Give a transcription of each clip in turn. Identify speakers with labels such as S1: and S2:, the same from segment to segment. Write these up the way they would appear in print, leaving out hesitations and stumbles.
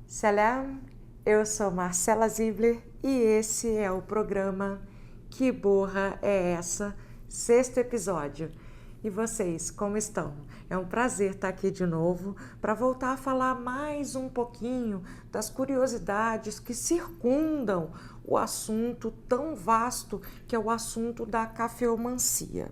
S1: Salam, eu sou Marcela Zibler e esse é o programa Que Borra é Essa? Sexto episódio. E vocês, como estão? É um prazer estar aqui de novo para voltar a falar mais um pouquinho das curiosidades que circundam o assunto tão vasto que é o assunto da cafeomancia.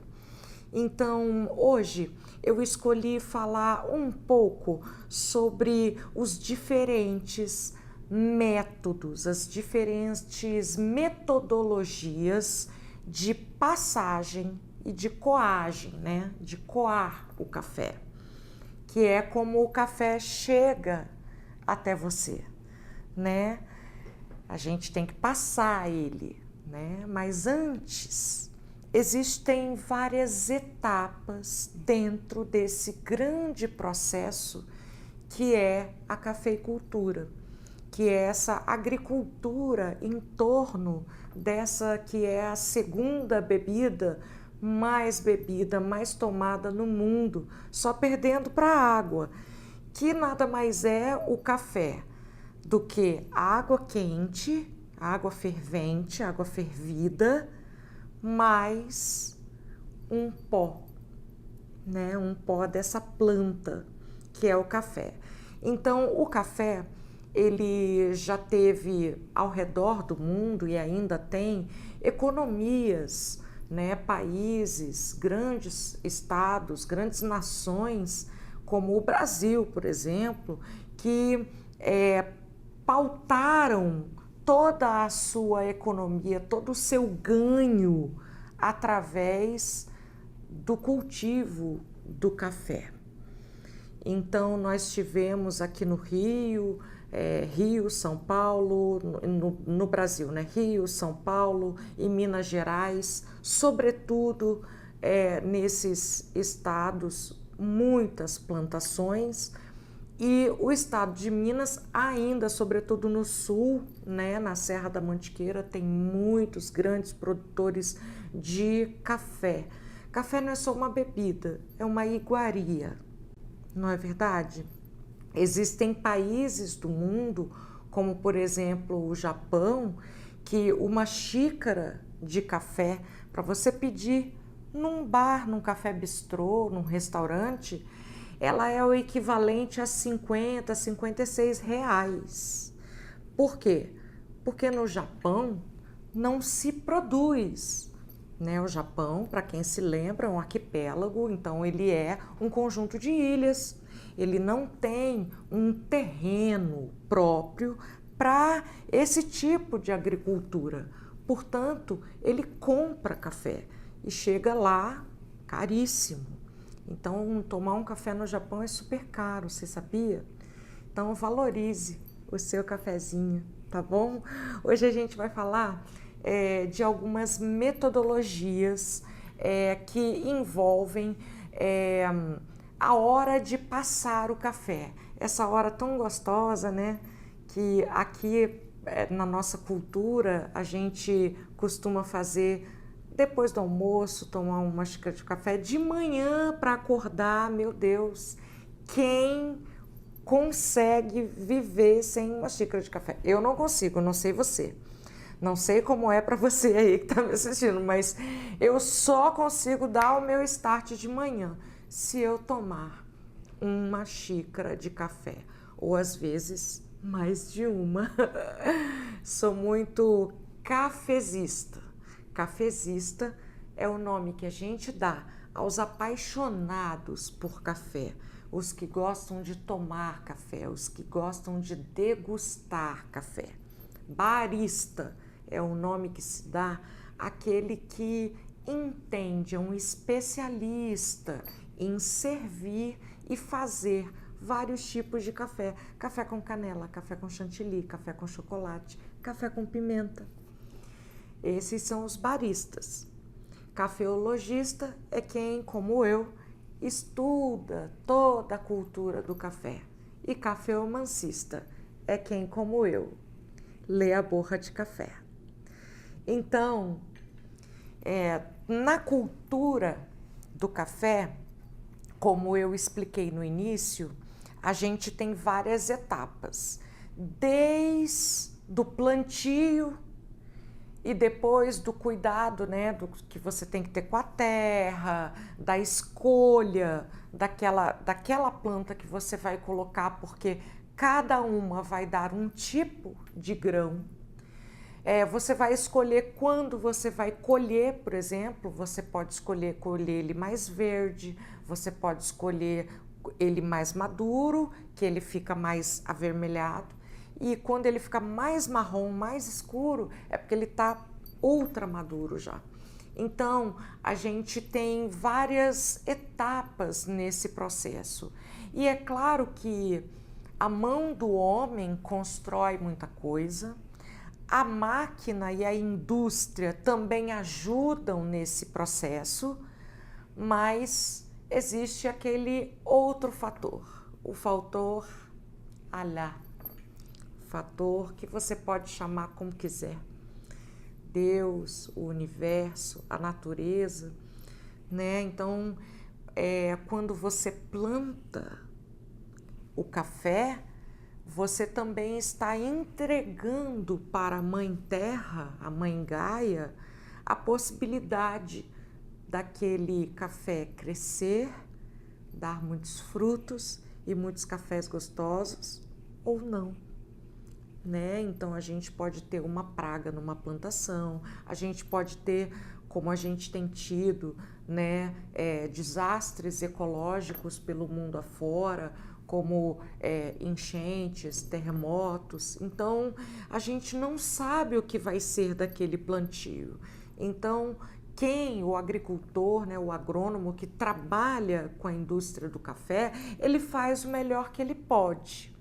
S1: Então, hoje eu escolhi falar um pouco sobre os diferentes métodos, as diferentes metodologias de passagem e de coagem, né? De coar o café, que é como o café chega até você, né? A gente tem que passar ele, né? Mas antes, existem várias etapas dentro desse grande processo que é a cafeicultura, que é essa agricultura em torno dessa que é a segunda bebida mais tomada no mundo, só perdendo para a água, que nada mais é o café do que água quente, água fervente, água fervida, mais um pó, né? Um pó dessa planta que é o café. Então, o café, ele já teve ao redor do mundo e ainda tem economias, né? Países, grandes estados, grandes nações, como o Brasil, por exemplo, que pautaram toda a sua economia, todo o seu ganho através do cultivo do café. Então, nós tivemos aqui no Rio, Rio, São Paulo, no Brasil, né? Rio, São Paulo e Minas Gerais, sobretudo nesses estados, muitas plantações. E o estado de Minas, ainda, sobretudo no sul, né, na Serra da Mantiqueira, tem muitos grandes produtores de café. Café não é só uma bebida, é uma iguaria, não é verdade? Existem países do mundo, como por exemplo o Japão, que uma xícara de café, para você pedir num bar, num café bistrô, num restaurante, ela é o equivalente a 50, 56 reais. Por quê? Porque no Japão não se produz, né? O Japão, para quem se lembra, é um arquipélago, então ele é um conjunto de ilhas. Ele não tem um terreno próprio para esse tipo de agricultura. Portanto, ele compra café e chega lá caríssimo. Então, tomar um café no Japão é super caro, você sabia? Então, valorize o seu cafezinho, tá bom? Hoje a gente vai falar de algumas metodologias que envolvem a hora de passar o café. Essa hora tão gostosa, né? Que aqui na nossa cultura a gente costuma fazer depois do almoço, tomar uma xícara de café de manhã para acordar. Meu Deus, quem consegue viver sem uma xícara de café? Eu não consigo, não sei você. Não sei como é para você aí que está me assistindo, mas eu só consigo dar o meu start de manhã se eu tomar uma xícara de café, ou às vezes mais de uma. Sou muito cafezista. Cafezista é o nome que a gente dá aos apaixonados por café, os que gostam de tomar café, os que gostam de degustar café. Barista é o nome que se dá àquele que entende, é um especialista em servir e fazer vários tipos de café. Café com canela, café com chantilly, café com chocolate, café com pimenta. Esses são os baristas. Cafeologista é quem, como eu, estuda toda a cultura do café. E cafeomancista é quem, como eu, ler a borra de café. Então, na cultura do café, como eu expliquei no início, a gente tem várias etapas, desde do plantio e depois do cuidado, né, do que você tem que ter com a terra, da escolha daquela planta que você vai colocar, porque cada uma vai dar um tipo de grão. Você vai escolher quando você vai colher, por exemplo, você pode escolher colher ele mais verde, você pode escolher ele mais maduro, que ele fica mais avermelhado, e quando ele fica mais marrom, mais escuro, é porque ele está ultra maduro já. Então, a gente tem várias etapas nesse processo. E é claro que a mão do homem constrói muita coisa, a máquina e a indústria também ajudam nesse processo, mas existe aquele outro fator, o fator Alá, fator que você pode chamar como quiser, Deus, o universo, a natureza, né? Então, quando você planta o café, você também está entregando para a Mãe Terra, a Mãe Gaia, a possibilidade daquele café crescer, dar muitos frutos e muitos cafés gostosos ou não, né? Então a gente pode ter uma praga numa plantação, a gente pode ter, como a gente tem tido, né, desastres ecológicos pelo mundo afora, como enchentes, terremotos. Então, a gente não sabe o que vai ser daquele plantio. Então, o agricultor, né, o agrônomo que trabalha com a indústria do café, ele faz o melhor que ele pode.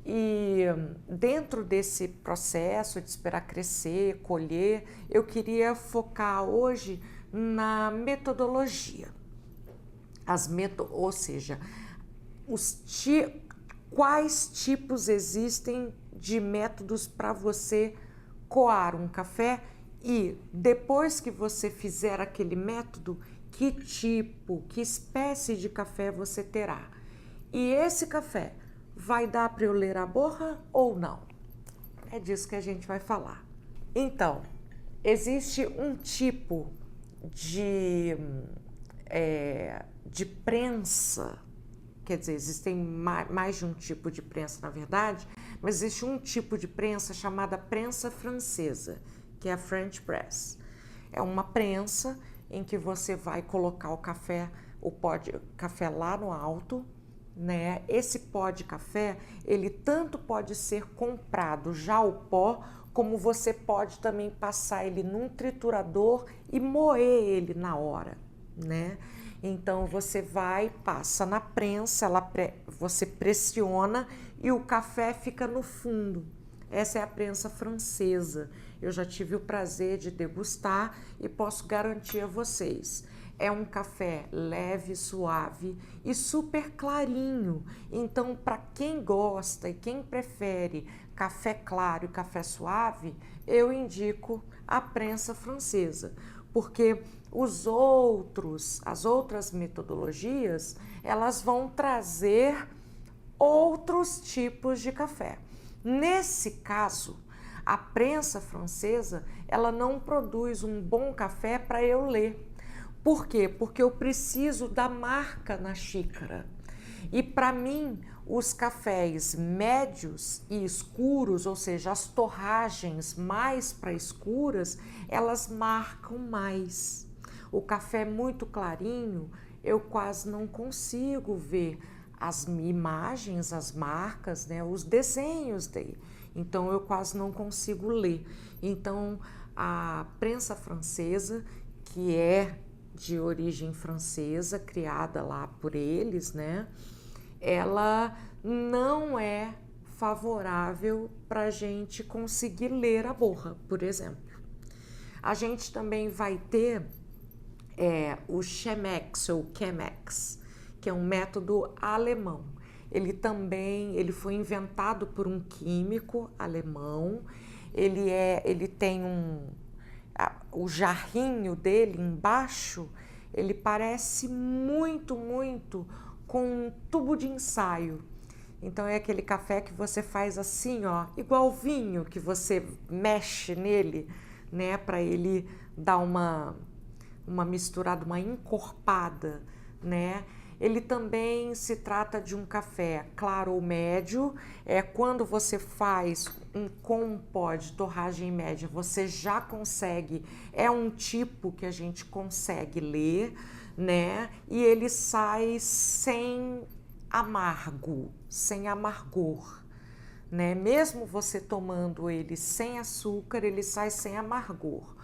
S1: E dentro desse processo de esperar crescer, colher, eu queria focar hoje na metodologia. Ou seja, quais tipos existem de métodos para você coar um café e depois que você fizer aquele método, que tipo, que espécie de café você terá. E esse café vai dar para eu ler a borra ou não? É disso que a gente vai falar. Então, existe um tipo de prensa. Quer dizer, existem mais de um tipo de prensa, na verdade, mas existe um tipo de prensa chamada prensa francesa, que é a French Press. É uma prensa em que você vai colocar o pó de café lá no alto, né? Esse pó de café, ele tanto pode ser comprado já o pó, como você pode também passar ele num triturador e moer ele na hora, né? Então você passa na prensa, você pressiona e o café fica no fundo. Essa é a prensa francesa. Eu já tive o prazer de degustar e posso garantir a vocês. É um café leve, suave e super clarinho. Então, para quem gosta e quem prefere café claro e café suave, eu indico a prensa francesa, porque as outras metodologias, elas vão trazer outros tipos de café. Nesse caso, a prensa francesa, ela não produz um bom café para eu ler. Por quê? Porque eu preciso da marca na xícara. E para mim, os cafés médios e escuros, ou seja, as torragens mais para escuras, elas marcam mais. O café muito clarinho, eu quase não consigo ver as imagens, as marcas, né, os desenhos dele. Então, eu quase não consigo ler. Então, a prensa francesa, que é de origem francesa, criada lá por eles, né, ela não é favorável para a gente conseguir ler a borra, por exemplo. A gente também vai ter o Chemex ou Chemex, que é um método alemão. ele foi inventado por um químico alemão. Ele tem o jarrinho dele embaixo, ele parece muito, muito com um tubo de ensaio. Então é aquele café que você faz assim, ó, igual vinho, que você mexe nele, né, para ele dar uma misturada, uma encorpada, né? Ele também se trata de um café claro ou médio. Quando você faz com um pó de torragem média, você já consegue, é um tipo que a gente consegue ler, né? E ele sai sem amargo, sem amargor, né? Mesmo você tomando ele sem açúcar, ele sai sem amargor.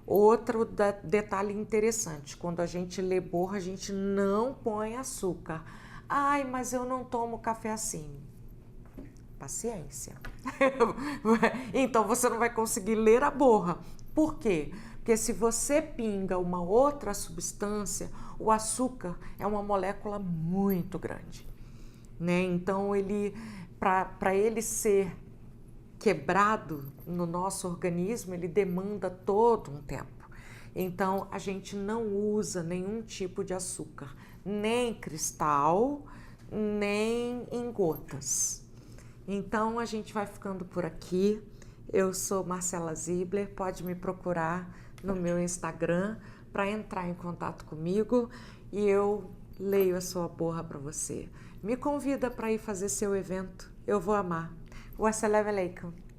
S1: Outro detalhe interessante, quando a gente lê borra, a gente não põe açúcar. Ai, mas eu não tomo café assim. Paciência. Então você não vai conseguir ler a borra. Por quê? Porque se você pinga uma outra substância, o açúcar é uma molécula muito grande, né? Então para ele ser quebrado no nosso organismo, ele demanda todo um tempo. Então a gente não usa nenhum tipo de açúcar, nem cristal, nem em gotas. Então a gente vai ficando por aqui. Eu sou Marcela Zibler, pode me procurar no meu Instagram para entrar em contato comigo e eu leio a sua borra para você. Me convida para ir fazer seu evento, eu vou amar. Wassalamu alaikum.